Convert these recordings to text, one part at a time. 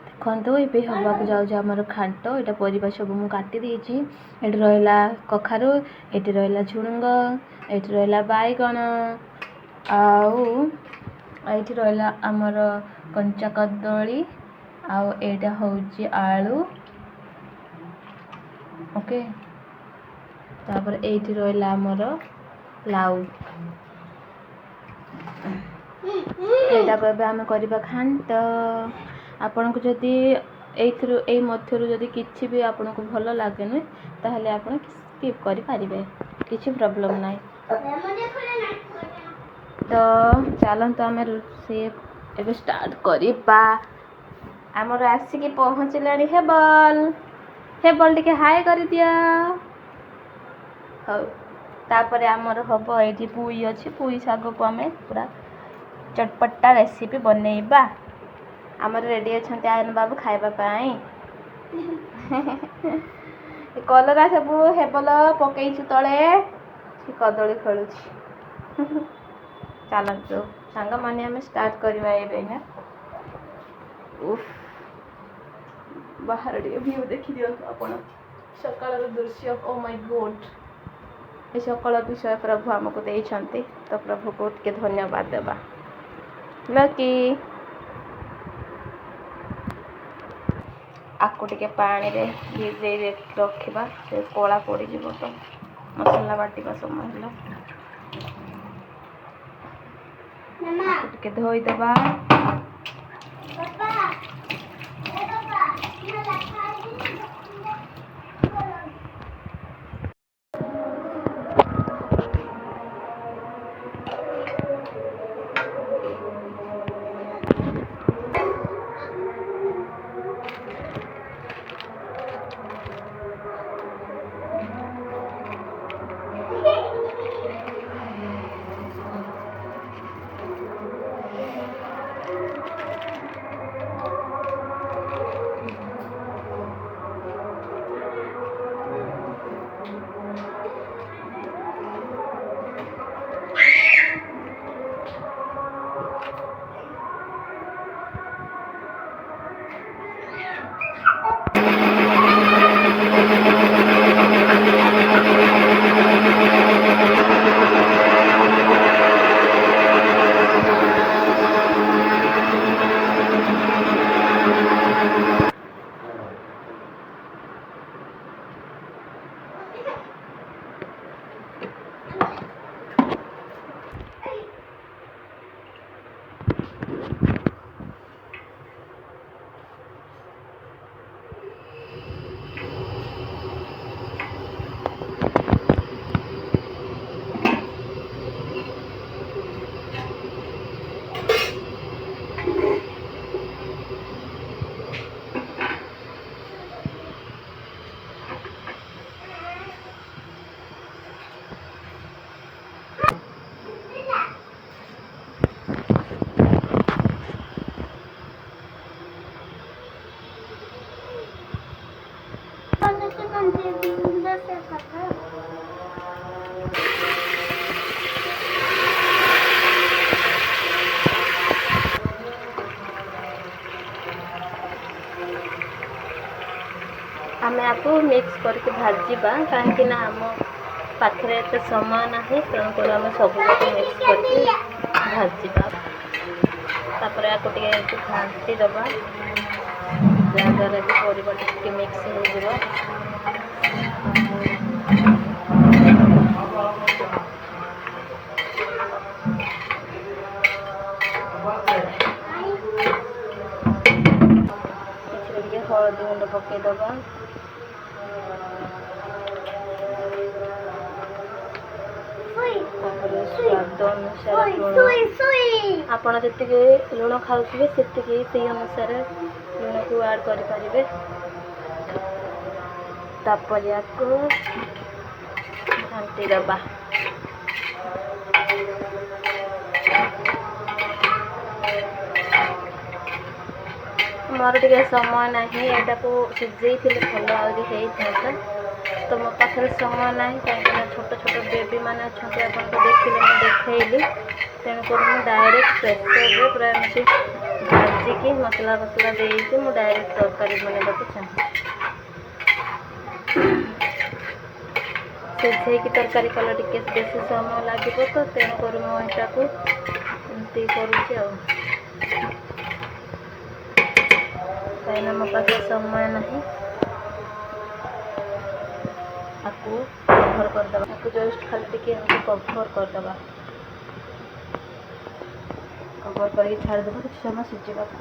ଦେଖନ୍ତୁ ଏବେ ହେବାକୁ ଯାଉଛି ଆମର ଘାଣ୍ଟ। ଏଇଟା ପରିବା ସବୁ ମୁଁ କାଟି ଦେଇଛି। ଏଠି ରହିଲା କଖାରୁ, ଏଠି ରହିଲା ଝୁଡ଼ଙ୍ଗ, ଏଠି ରହିଲା ବାଇଗଣ, ଆଉ ଏଇଠି ରହିଲା ଆମର କଞ୍ଚା କଦଳୀ, ଆଉ ଏଇଟା ହେଉଛି ଆଳୁ। ଓକେ, ତାପରେ ଏଇଠି ରହିଲା ଆମର ଲାଉ। ଏଇଟାକୁ ଏବେ ଆମେ କରିବା ଘାଣ୍ଟ। ଆପଣଙ୍କୁ ଯଦି ଏଇ ମଧ୍ୟରୁ ଯଦି କିଛି ବି ଆପଣଙ୍କୁ ଭଲ ଲାଗେନି ତାହେଲେ ଆପଣ ସ୍କିପ୍ କରିପାରିବେ, କିଛି ପ୍ରୋବ୍ଲେମ୍ ନାହିଁ। ତ ଚାଲନ୍ତୁ ଆମେ ରୋଷେଇ ଏବେ ଷ୍ଟାର୍ଟ କରିବା। ଆମର ଆସିକି ପହଞ୍ଚିଲାଣି ହେବଲ ଟିକେ ହାଏ କରିଦିଅ। ହଉ, ତାପରେ ଆମର ହେବ ଏଇଠି ପୁଇ ଅଛି। ପୁଇ ଶାଗକୁ ଆମେ ପୁରା ଚଟପଟା ରେସିପି ବନେଇବା। ଆମର ରେଡ଼ି ଅଛନ୍ତି ଆୟନ ବାବୁ ଖାଇବା ପାଇଁ। କଲରା ସବୁ ହେବଲ ପକେଇଛୁ ତଳେ, ସେ କଦଳୀ ଖେଳୁଛି। ଚାଲନ୍ତୁ ସାଙ୍ଗମାନେ ଆମେ ଷ୍ଟାର୍ଟ କରିବା ଏବେ ନା। ବାହାର ଟିକେ ଭିଉ ଦେଖିଦିଅନ୍ତୁ ଆପଣ, ସକାଳର ଦୃଶ୍ୟ। ଓ ମାଇ ଗଡ୍, ଏ ସକାଳ ବିଷୟ ପ୍ରଭୁ ଆମକୁ ଦେଇଛନ୍ତି, ତ ପ୍ରଭୁକୁ ଟିକେ ଧନ୍ୟବାଦ ଦେବା। ଲକି ଆକୁ ଟିକେ ପାଣିରେ ଭିଜେଇ ରଖିବା, ସେ କଳା ପଡ଼ିଯିବ ତ ମସଲା ବାଟିବା ସମୟ ହେଲା। ଟିକେ ଧୋଇଦେବା। ଆମେ ଆକୁ ମିକ୍ସ କରିକି ଭାଜିବା, କାହିଁକି ନା ଆମ ପାଖରେ ଏତେ ସମୟ ନାହିଁ, ତେଣୁକରି ଆମେ ସବୁଯାକ ମିକ୍ସ କରିକି ଭାଜିବା। ତାପରେ ଆକୁ ଟିକେ ଏମିତି ଘାଣ୍ଟି ଦେବା, ଯାହାଦ୍ୱାରା କି ପରିବା ଟିକେ ମିକ୍ସ ହେଇଯିବ। ଟିକେ ହଳଦୀ ଗୁଣ୍ଡ ପକାଇଦେବା। ତାପରେ ସ୍ୱାଦ ଅନୁସାରେ ଲୁଣ, ଆପଣ ଯେତିକି ଲୁଣ ଖାଉଥିବେ ସେତିକି ସେଇ ଅନୁସାରେ ଲୁଣକୁ ଆଡ଼୍ କରିପାରିବେ। ତାପରେ ଆକୁ ଘାଣ୍ଟି ଦେବା। ମୋର ଟିକେ ସମୟ ନାହିଁ, ଏଇଟାକୁ ସିଝେଇଥିଲେ ଭଲ ଆହୁରି ହେଇଥାନ୍ତା, ତ ମୋ ପାଖରେ ସମୟ ନାହିଁ, କାହିଁକିନା ଛୋଟ ଛୋଟ ବେବି ମାନେ ଅଛନ୍ତି, ଆପଣଙ୍କୁ ଦେଖିଲେ ମୁଁ ଦେଖେଇଲି, ତେଣୁକରି ମୁଁ ଡାଇରେକ୍ଟ ପ୍ରେସରରେ ପୁରା ଏମିତି ଭାଜିକି ମସଲା ଦେଇକି ମୁଁ ଡାଇରେକ୍ଟ ତରକାରୀ ବନେଇବାକୁ ଚାହୁଁ। ସିଝେଇକି ତରକାରୀ କଲେ ଟିକେ ବେଶୀ ସମୟ ଲାଗିବ ତ, ତେଣୁକରି ମୁଁ ଏଇଟାକୁ ଏମିତି କରୁଛି ଆଉ। କାହିଁକିନା ମୋ ପାଖରେ ସମୟ ନାହିଁ। ଆକୁ କଭର୍ କରିଦେବା, ଆକୁ ଜଷ୍ଟ ଖାଲି ଟିକେ ଏମିତି କଭର୍ କରିଦେବା, କଭର୍ କରିକି ଛାଡ଼ିଦେବା କିଛି ସମୟ ସିଝିବାକୁ।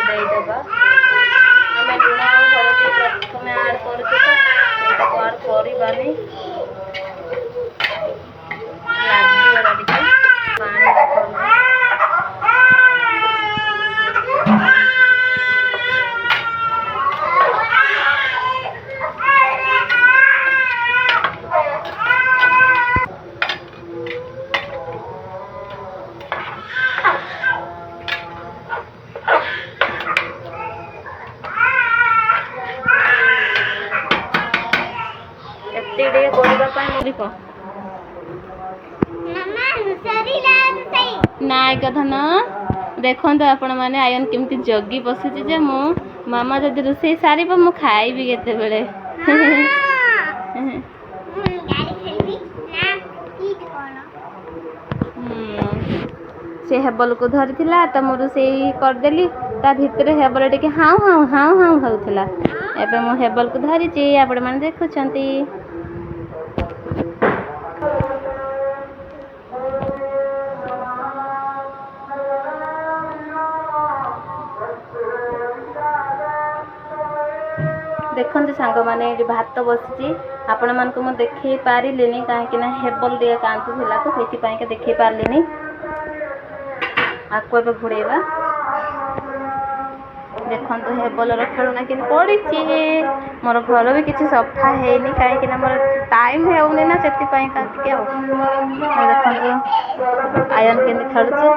ଦେଇଦେବା। ଆମେ ଲୁଣ ଆଉ ହଳଦୀ ପ୍ରଥମେ ଆଡ଼୍ କରୁଛୁ, ତ ସେଇଟାକୁ ଆଡ଼୍ କରିବାନି, ଲାଗିଗଲା ଟିକେ ପାଣି କରିବା। ଏତିକି ଟିକେ କରିବା ପାଇଁ ମରିବ ନାଇଁ କଥା ନା। ଦେଖନ୍ତୁ ଆପଣମାନେ ଆୟନ କେମିତି ଜଗି ବସିଛି ଯେ ମୁଁ ମାମା ଯଦି ରୋଷେଇ ସାରିବ ମୁଁ ଖାଇବି କେତେବେଳେ। ସେ ହେବଲକୁ ଧରିଥିଲା ତ ମୁଁ ରୋଷେଇ କରିଦେଲି, ତା ଭିତରେ ହେବଲ ଟିକେ ହାଉଁ ହାଉଁ ହାଉଁ ହାଉଁ ହେଉଥିଲା। ଏବେ ମୁଁ ହେବଲକୁ ଧରିଛି, ଆପଣମାନେ ଦେଖୁଛନ୍ତି। ଦେଖନ୍ତୁ ସାଙ୍ଗମାନେ, ଏଠି ଭାତ ବସିଛି। ଆପଣମାନଙ୍କୁ ମୁଁ ଦେଖେଇ ପାରିଲିନି କାହିଁକିନା ହେବଲ ଟିକେ କାନ୍ଦୁଥିଲା, ତ ସେଥିପାଇଁକା ଦେଖେଇ ପାରିଲିନି। ଆକୁ ଏବେ ଘୋଡ଼େଇବା। ଦେଖନ୍ତୁ ହେବଲର ଖେଳନା କେମିତି ପଡ଼ିଛି। ମୋର ଘର ବି କିଛି ସଫା ହେଇନି କାହିଁକିନା ମୋର ଟାଇମ୍ ହେଉନି ନା, ସେଥିପାଇଁକା ଟିକେ ଆଉ। ଦେଖନ୍ତୁ ଆୟନ କେମିତି ଖେଳୁଛି।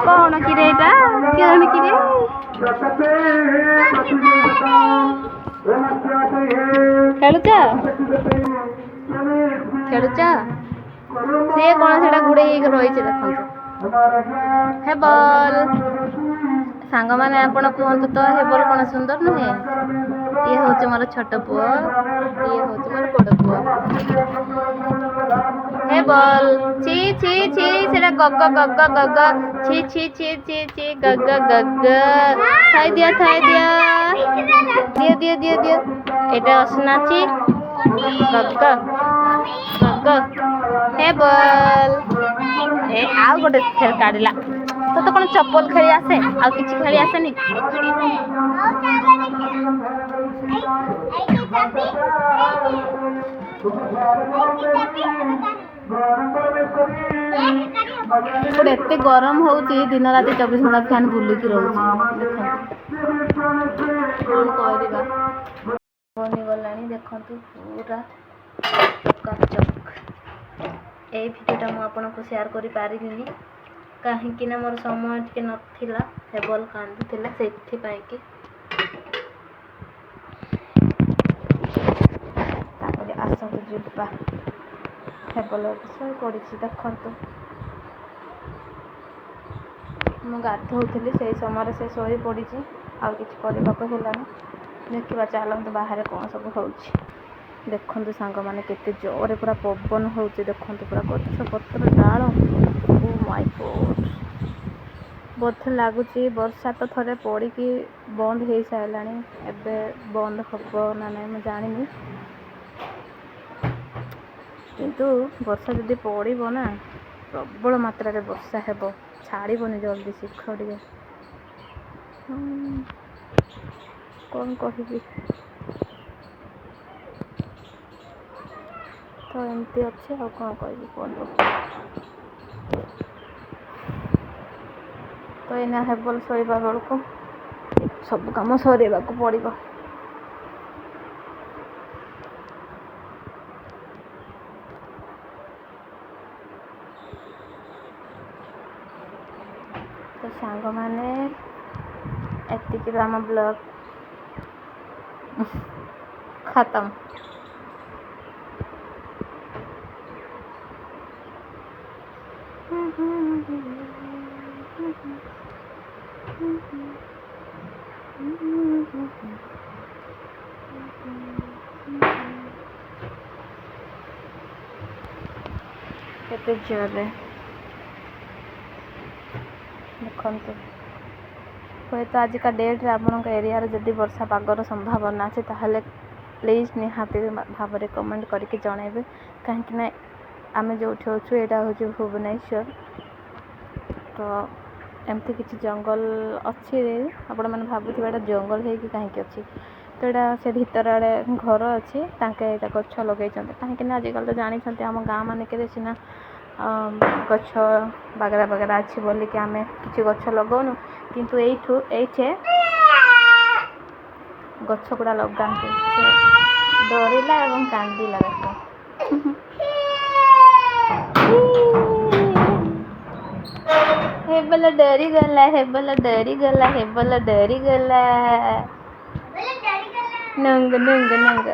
କ'ଣ କିରେ ଏଇଟା, କ'ଣ କିରେ? ଖେଳୁଛ ଖେଳୁଛ ସିଏ କ'ଣ ସେଇଟା ଘୋଡ଼େଇ ହେଇକି ରହିଛି। ଦେଖନ୍ତୁ ହେବଲ। ସାଙ୍ଗମାନେ ଆପଣ କୁହନ୍ତୁ ତ, ହେବଲ କ'ଣ ସୁନ୍ଦର ନୁହେଁ? ଇଏ ହେଉଛି ମୋର ଛୋଟ ପୁଅ, ଇଏ ହେଉଛି ମୋର ବଡ଼ ପୁଅ। ହେବଲ ଛି ଛି ଛି, ସେଟା ଗଗ ଗଗ ଗଗ, ଛି ଛି ଛି ଛି ଛି, ଗଗ ଗଗ। ଖାଇଦିଅ ଖାଇଦିଅ, ଦିଅ ଦିଅ ଦିଅ ଦିଅ। ଏଇଟା ଅସନାଛି ଗଗ ଗଗ। ହେବଲ ଏ ଆଉ ଗୋଟେ ଖେଳ କାଢ଼ିଲା। ତୋତେ କ'ଣ ଚପଲ ଖେଳି ଆସେ, ଆଉ କିଛି ଖେଳି ଆସେନି? ଏପଟେ ଏତେ ଗରମ ହେଉଛି, ଦିନ ରାତି 24 ଘଣ୍ଟା ଫ୍ୟାନ୍ ବୁଲିକି ରହୁଛି। କ'ଣ କରିବା, ବନିଗଲାଣି ଦେଖନ୍ତୁ ପୁରା ଚକାଚକ୍। ଏଇ ଭିଡ଼ିଓଟା ମୁଁ ଆପଣଙ୍କୁ ସେୟାର କରିପାରିଲିନି କାହିଁକି ନା ମୋର ସମୟ ଟିକେ ନଥିଲା, ହେବଲ କାନ୍ଦୁଥିଲା ସେଥିପାଇଁକି। ତାପରେ ଆସନ୍ତୁ ଯିବା। ହେବଲ ଶୋଇ ପଡ଼ିଛି ଦେଖନ୍ତୁ। ମୁଁ ଗାଧୋଉଥିଲି ସେଇ ସମୟରେ ସେ ଶୋଇ ପଡ଼ିଛି, ଆଉ କିଛି କରିବାକୁ ହେଲାନି। ଦେଖିବା ଚାଲନ୍ତୁ ବାହାରେ କ'ଣ ସବୁ ହେଉଛି। ଦେଖନ୍ତୁ ସାଙ୍ଗମାନେ କେତେ ଜୋରରେ ପୁରା ପବନ ହେଉଛି, ଦେଖନ୍ତୁ ପୁରା ଗଛ ପତ୍ର ଡାଳ। ଓ ମାଇ ଗଡ୍, ବୋଧେ ଲାଗୁଛି ବର୍ଷା ତ ଥରେ ପଡ଼ିକି ବନ୍ଦ ହେଇସାରିଲାଣି, ଏବେ ବନ୍ଦ ହେବ ନା ନାହିଁ ମୁଁ ଜାଣିନି, କିନ୍ତୁ ବର୍ଷା ଯଦି ପଡ଼ିବ ନା ପ୍ରବଳ ମାତ୍ରାରେ ବର୍ଷା ହେବ, ଛାଡ଼ିବନି ଜଲ୍ଦି ଶୀଘ୍ର ଟିକେ। କ'ଣ କହିବି, ତ ଏମିତି ଅଛି ଆଉ କ'ଣ କହିବି କୁହନ୍ତୁ। ତ ଏଇନା ହେବଲ ଶୋଇବା ବେଳକୁ ସବୁ କାମ ସରେଇବାକୁ ପଡ଼ିବ। ତ ସାଙ୍ଗମାନେ ଏତିକିରେ ଆମ ବ୍ଲଗ୍ ଖତମ। କେତେ ଜୋରରେ ଦେଖନ୍ତୁ। ହୁଏତ ଆଜିକା ଡେଟ୍ରେ ଆପଣଙ୍କ ଏରିଆରେ ଯଦି ବର୍ଷା ପାଗର ସମ୍ଭାବନା ଅଛି ତାହେଲେ ପ୍ଲିଜ୍ ନିହାତି ଭାବରେ କମେଣ୍ଟ କରିକି ଜଣାଇବେ। କାହିଁକିନା ଆମେ ଯେଉଁଠି ଅଛୁ ଏଇଟା ହେଉଛି ଭୁବନେଶ୍ୱର, ତ ଏମିତି କିଛି ଜଙ୍ଗଲ ଅଛି। ଆପଣମାନେ ଭାବୁଥିବେ ଏଇଟା ଜଙ୍ଗଲ ହେଇକି କାହିଁକି ଅଛି, ତ ଏଇଟା ସେ ଭିତର ଆଡ଼େ ଘର ଅଛି, ତାଙ୍କେ ଏଇଟା ଗଛ ଲଗେଇଛନ୍ତି। କାହିଁକିନା ଆଜିକାଲି ତ ଜାଣିଛନ୍ତି ଆମ ଗାଁ ମାନଙ୍କରେ ସିନା ଗଛ ବାଗେରା ବାଗେରା ଅଛି ବୋଲିକି ଆମେ କିଛି ଗଛ ଲଗାଉନୁ, କିନ୍ତୁ ଏଇଠି ଗଛ ଗୁଡ଼ା ଲଗାନ୍ତି। ସେ ଡରିଲା ଏବଂ କାନ୍ଦିଲା ଦେଖ। ହେବଲ ଡରିଗଲା, ହେବଲ ଡରିଗଲା, ହେବଲ ଡରିଗଲା। ନଙ୍ଗ ନଙ୍ଗ ନଙ୍ଗ।